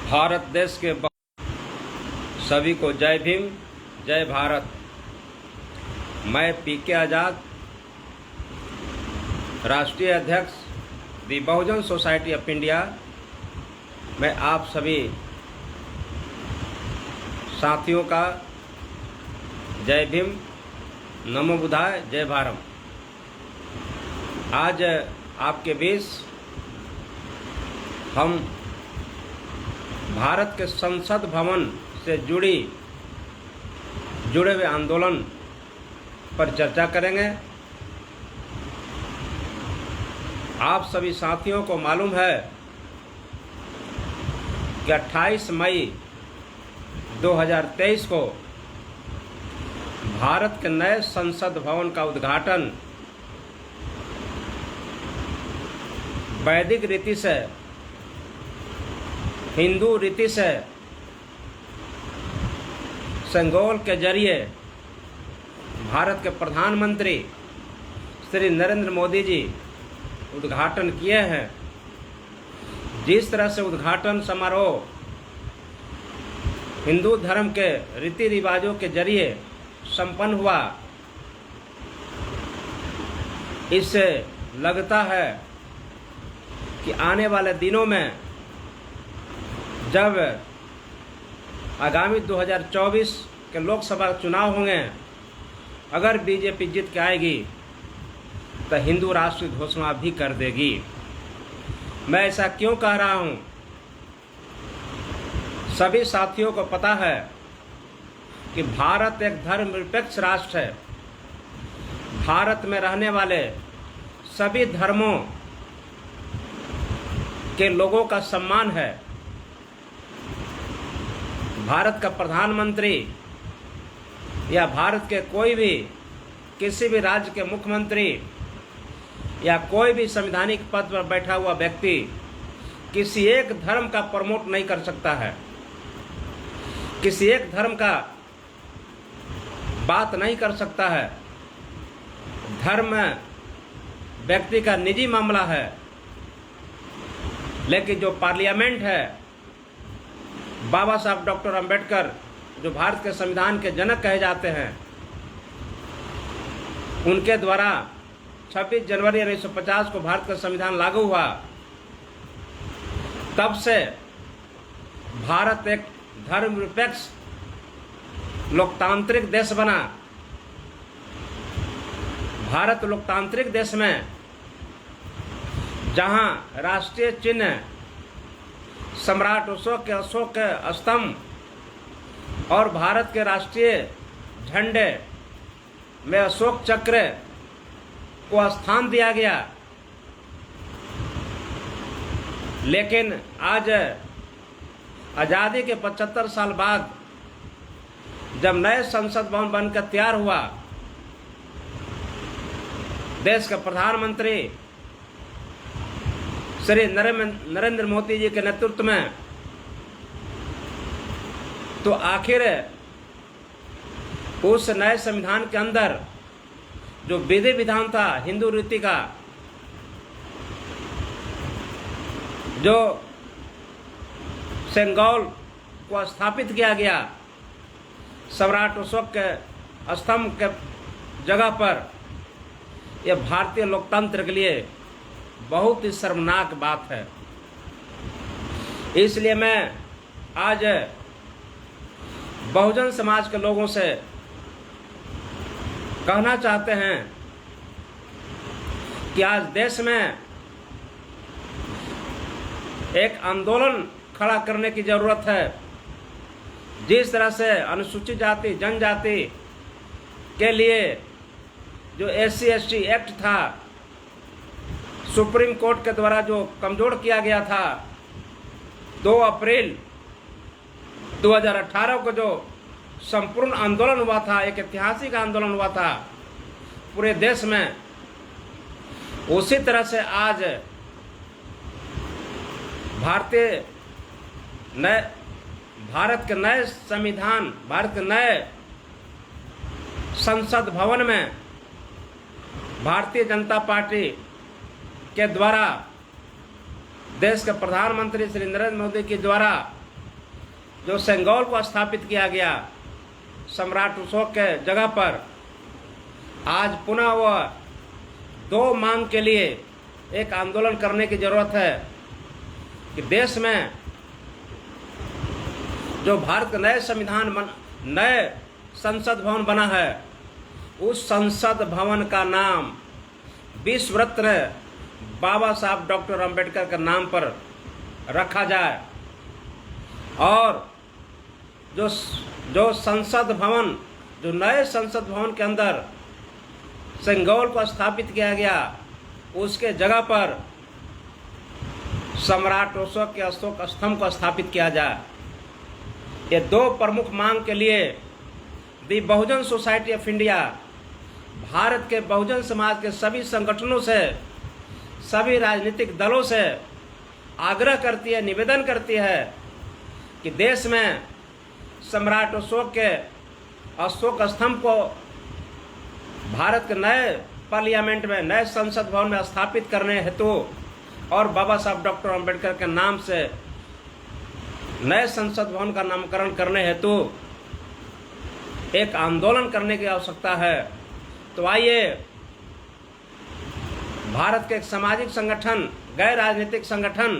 भारत देश के सभी को जय भीम, जय भारत। मैं पीके आज़ाद, राष्ट्रीय अध्यक्ष दी बहुजन सोसाइटी ऑफ इंडिया। मैं आप सभी साथियों का जय भीम, नमो बुद्धाय, जय भारत। आज आपके बीच हम भारत के संसद भवन से जुड़े हुए आंदोलन पर चर्चा करेंगे। आप सभी साथियों को मालूम है कि 28 मई 2023 को भारत के नए संसद भवन का उद्घाटन वैदिक रीति से, हिंदू रीति से सेंगोल के जरिए भारत के प्रधानमंत्री श्री नरेंद्र मोदी जी उद्घाटन किए हैं। जिस तरह से उद्घाटन समारोह हिंदू धर्म के रीति रिवाजों के जरिए संपन्न हुआ, इससे लगता है कि आने वाले दिनों में जब आगामी 2024 के लोकसभा चुनाव होंगे, अगर बीजेपी जीत के आएगी तो हिंदू राष्ट्र की घोषणा भी कर देगी। मैं ऐसा क्यों कह रहा हूं? सभी साथियों को पता है कि भारत एक धर्मनिरपेक्ष राष्ट्र है। भारत में रहने वाले सभी धर्मों के लोगों का सम्मान है। भारत का प्रधानमंत्री या भारत के कोई भी किसी भी राज्य के मुख्यमंत्री या कोई भी संवैधानिक पद पर बैठा हुआ व्यक्ति किसी एक धर्म का प्रमोट नहीं कर सकता है, किसी एक धर्म का बात नहीं कर सकता है। धर्म व्यक्ति का निजी मामला है, लेकिन जो पार्लियामेंट है, बाबा साहब डॉक्टर अंबेडकर जो भारत के संविधान के जनक कहे जाते हैं, उनके द्वारा 26 जनवरी 1950 को भारत का संविधान लागू हुआ। तब से भारत एक धर्मनिरपेक्ष लोकतांत्रिक देश बना। भारत लोकतांत्रिक देश में जहां राष्ट्रीय चिन्ह सम्राट अशोक के स्तंभ और भारत के राष्ट्रीय झंडे में अशोक चक्र को स्थान दिया गया, लेकिन आज आज़ादी के 75 साल बाद जब नए संसद भवन बनकर तैयार हुआ, देश के प्रधानमंत्री श्री नरेंद्र मोदी जी के नेतृत्व में, तो आखिर उस नए संविधान के अंदर जो विधि विधान था हिंदू रीति का, जो सेंगोल को स्थापित किया गया सम्राट अशोक के स्तंभ के जगह पर, यह भारतीय लोकतंत्र के लिए बहुत ही शर्मनाक बात है। इसलिए मैं आज बहुजन समाज के लोगों से कहना चाहते हैं कि आज देश में एक आंदोलन खड़ा करने की जरूरत है। जिस तरह से अनुसूचित जाति जनजाति के लिए जो SC/ST एक्ट था, सुप्रीम कोर्ट के द्वारा जो कमजोर किया गया था, 2 अप्रैल 2018 को जो संपूर्ण आंदोलन हुआ था, एक ऐतिहासिक आंदोलन हुआ था पूरे देश में, उसी तरह से आज भारत के नए संविधान, भारत के नए संसद भवन में भारतीय जनता पार्टी के द्वारा देश के प्रधानमंत्री श्री नरेंद्र मोदी के द्वारा जो सेंगोल को स्थापित किया गया सम्राट अशोक के जगह पर, आज पुनः वह दो मांग के लिए एक आंदोलन करने की जरूरत है कि देश में जो भारत का नए संसद भवन बना है, उस संसद भवन का नाम विश्व रत्न बाबा साहब डॉक्टर अंबेडकर के नाम पर रखा जाए और जो संसद भवन, जो नए संसद भवन के अंदर सेंगोल को स्थापित किया गया, उसके जगह पर सम्राट अशोक के अशोक स्तंभ को स्थापित किया जाए। ये दो प्रमुख मांग के लिए दी बहुजन सोसाइटी ऑफ इंडिया भारत के बहुजन समाज के सभी संगठनों से, सभी राजनीतिक दलों से आग्रह करती है, निवेदन करती है कि देश में सम्राट अशोक के अशोक स्तंभ को भारत के नए पार्लियामेंट में, नए संसद भवन में स्थापित करने हेतु और बाबा साहब डॉक्टर अंबेडकर के नाम से नए संसद भवन का नामकरण करने हेतु एक आंदोलन करने की आवश्यकता है। तो आइए भारत के एक सामाजिक संगठन, गैर राजनीतिक संगठन,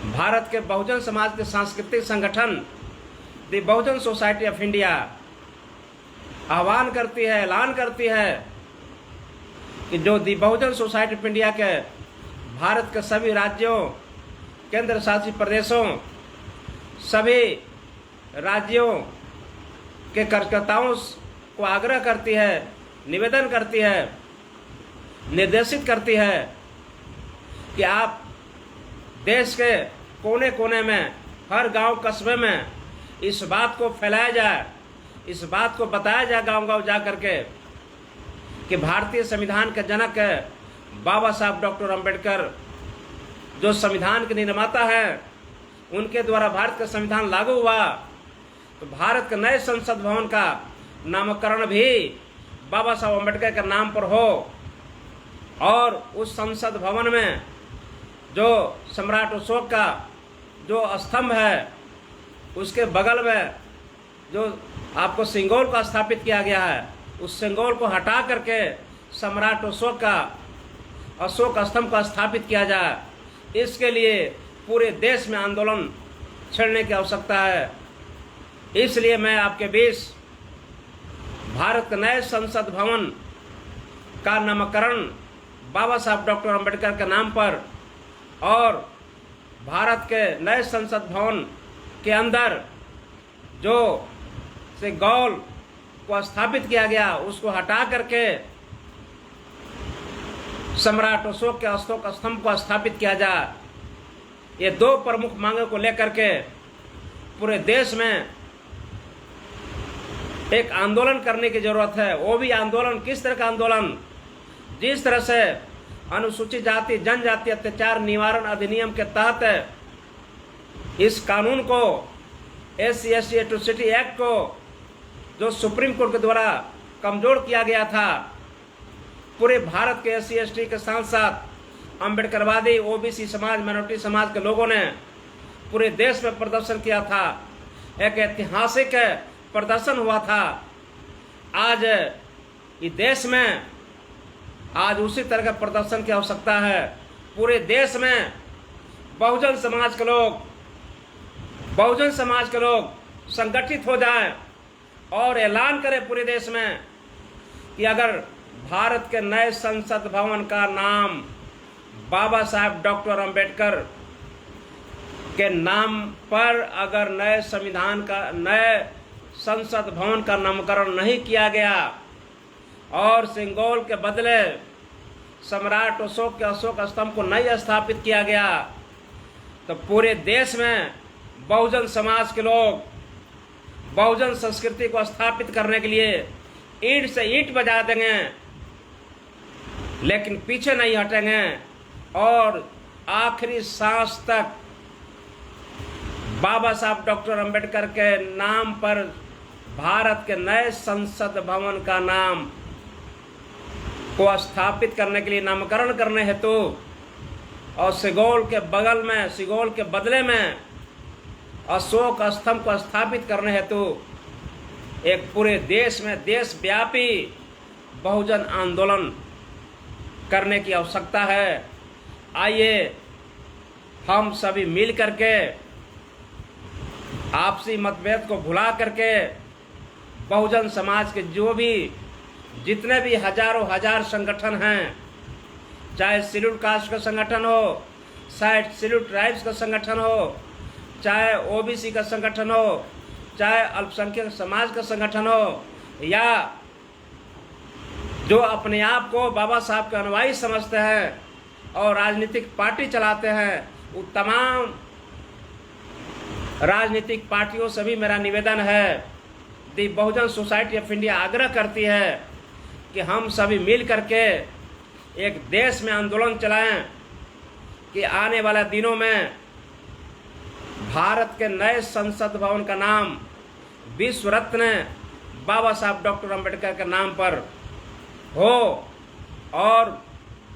भारत के बहुजन समाज के सांस्कृतिक संगठन दी बहुजन सोसाइटी ऑफ इंडिया आह्वान करती है, ऐलान करती है कि जो दी बहुजन सोसाइटी ऑफ इंडिया के भारत के सभी राज्यों, केंद्र शासित प्रदेशों, सभी राज्यों के कार्यकर्ताओं को आग्रह करती है, निवेदन करती है, निर्देशित करती है कि आप देश के कोने कोने में, हर गांव कस्बे में इस बात को फैलाया जाए, इस बात को बताया जाए गांव-गांव जा करके कि भारतीय संविधान के जनक बाबा साहब डॉक्टर अंबेडकर जो संविधान के निर्माता हैं, उनके द्वारा भारत का संविधान लागू हुआ। तो भारत के नए संसद भवन का नामकरण भी बाबा साहब अंबेडकर के नाम पर हो और उस संसद भवन में जो सम्राट अशोक का जो स्तंभ है, उसके बगल में जो आपको सेंगोल का स्थापित किया गया है, उस सेंगोल को हटा करके सम्राट अशोक का अशोक स्तंभ का स्थापित किया जाए। इसके लिए पूरे देश में आंदोलन छेड़ने की आवश्यकता है। इसलिए मैं आपके बीच भारत के नए संसद भवन का नामकरण बाबा साहब डॉक्टर अंबेडकर के नाम पर और भारत के नए संसद भवन के अंदर जो सेंगोल को स्थापित किया गया, उसको हटा करके सम्राट अशोक के अशोक स्तंभ को स्थापित किया जाए। ये दो प्रमुख मांगों को लेकर के पूरे देश में एक आंदोलन करने की जरूरत है। वो भी आंदोलन किस तरह का आंदोलन, जिस तरह से अनुसूचित जाति जनजाति अत्याचार निवारण अधिनियम के तहत इस कानून को, SC/ST एट्रोसिटी एक्ट को, जो सुप्रीम कोर्ट के द्वारा कमजोर किया गया था, पूरे भारत के SC/ST के साथ साथ अम्बेडकरवादी OBC समाज, माइनॉरिटी समाज के लोगों ने पूरे देश में प्रदर्शन किया था। एक ऐतिहासिक प्रदर्शन हुआ था। आज इस देश में आज उसी तरह का प्रदर्शन की आवश्यकता है। पूरे देश में बहुजन समाज के लोग संगठित हो जाएं और ऐलान करें पूरे देश में कि अगर भारत के नए संसद भवन का नाम बाबा साहब डॉक्टर अंबेडकर के नाम पर अगर नए संसद भवन का नामकरण नहीं किया गया और सेंगोल के बदले सम्राट अशोक के अशोक स्तंभ को नहीं स्थापित किया गया, तो पूरे देश में बहुजन समाज के लोग बहुजन संस्कृति को स्थापित करने के लिए ईंट से ईंट बजा देंगे, लेकिन पीछे नहीं हटेंगे और आखिरी सांस तक बाबा साहब डॉक्टर अंबेडकर के नाम पर भारत के नए संसद भवन का नाम को स्थापित करने के लिए, नामकरण करने हेतु और सेंगोल के बदले में अशोक स्तंभ को स्थापित करने हेतु एक पूरे देश में देशव्यापी बहुजन आंदोलन करने की आवश्यकता है। आइए हम सभी मिल करके आपसी मतभेद को भुला करके बहुजन समाज के जो भी जितने भी हजारों हजार संगठन हैं, चाहे शेड्यूल कास्ट का संगठन हो, चाहे शेड्यूल ट्राइब्स का संगठन हो, चाहे ओबीसी का संगठन हो, चाहे अल्पसंख्यक समाज का संगठन हो, या जो अपने आप को बाबा साहब के अनुयायी समझते हैं और राजनीतिक पार्टी चलाते हैं, वो तमाम राजनीतिक पार्टियों से भी मेरा निवेदन है, दी बहुजन सोसाइटी ऑफ इंडिया आग्रह करती है कि हम सभी मिल करके एक देश में आंदोलन चलाएं कि आने वाले दिनों में भारत के नए संसद भवन का नाम विश्व रत्न बाबा साहब डॉक्टर अंबेडकर के नाम पर हो और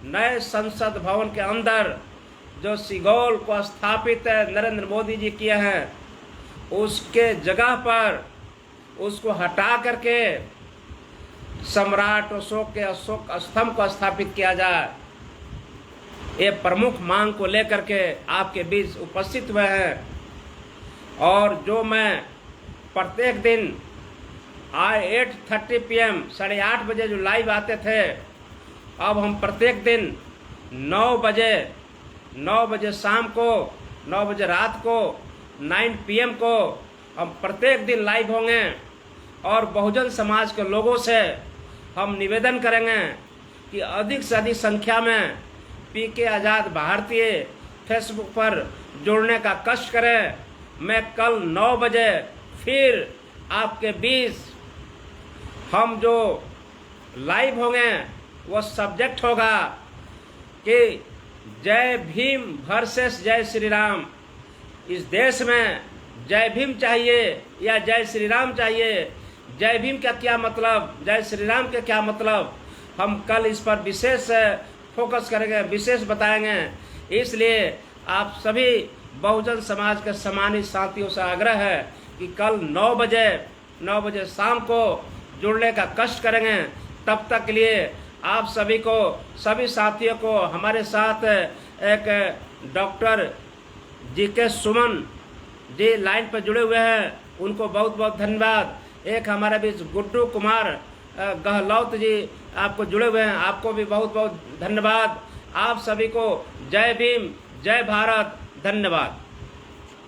नए संसद भवन के अंदर जो सिगोल को स्थापित नरेंद्र मोदी जी किए हैं, उसके जगह पर उसको हटा करके सम्राट अशोक के अशोक स्तंभ को स्थापित किया जाए। ये प्रमुख मांग को लेकर के आपके बीच उपस्थित हुए हैं। और जो मैं प्रत्येक दिन 8:30 PM 8:30 बजे जो लाइव आते थे, अब हम प्रत्येक दिन 9 बजे शाम को, 9 बजे रात को, 9 PM को हम प्रत्येक दिन लाइव होंगे और बहुजन समाज के लोगों से हम निवेदन करेंगे कि अधिक से अधिक संख्या में PK आज़ाद भारतीय फेसबुक पर जुड़ने का कष्ट करें। मैं कल 9 बजे फिर आपके बीच हम जो लाइव होंगे वो सब्जेक्ट होगा कि जय भीम वर्सेस जय श्री राम। इस देश में जय भीम चाहिए या जय श्री राम चाहिए, जय भीम का क्या मतलब, जय श्री राम के क्या मतलब, हम कल इस पर विशेष फोकस करेंगे, विशेष बताएंगे। इसलिए आप सभी बहुजन समाज के सम्मानित साथियों से आग्रह है कि कल 9 बजे शाम को जुड़ने का कष्ट करेंगे। तब तक के लिए आप सभी को, सभी साथियों को, हमारे साथ एक doctor GK Suman ji line पर जुड़े हुए हैं, उनको बहुत बहुत धन्यवाद। एक हमारे बीच गुड्डू कुमार गहलोत जी आपको जुड़े हुए हैं, आपको भी बहुत बहुत धन्यवाद। आप सभी को जय भीम, जय भारत, धन्यवाद।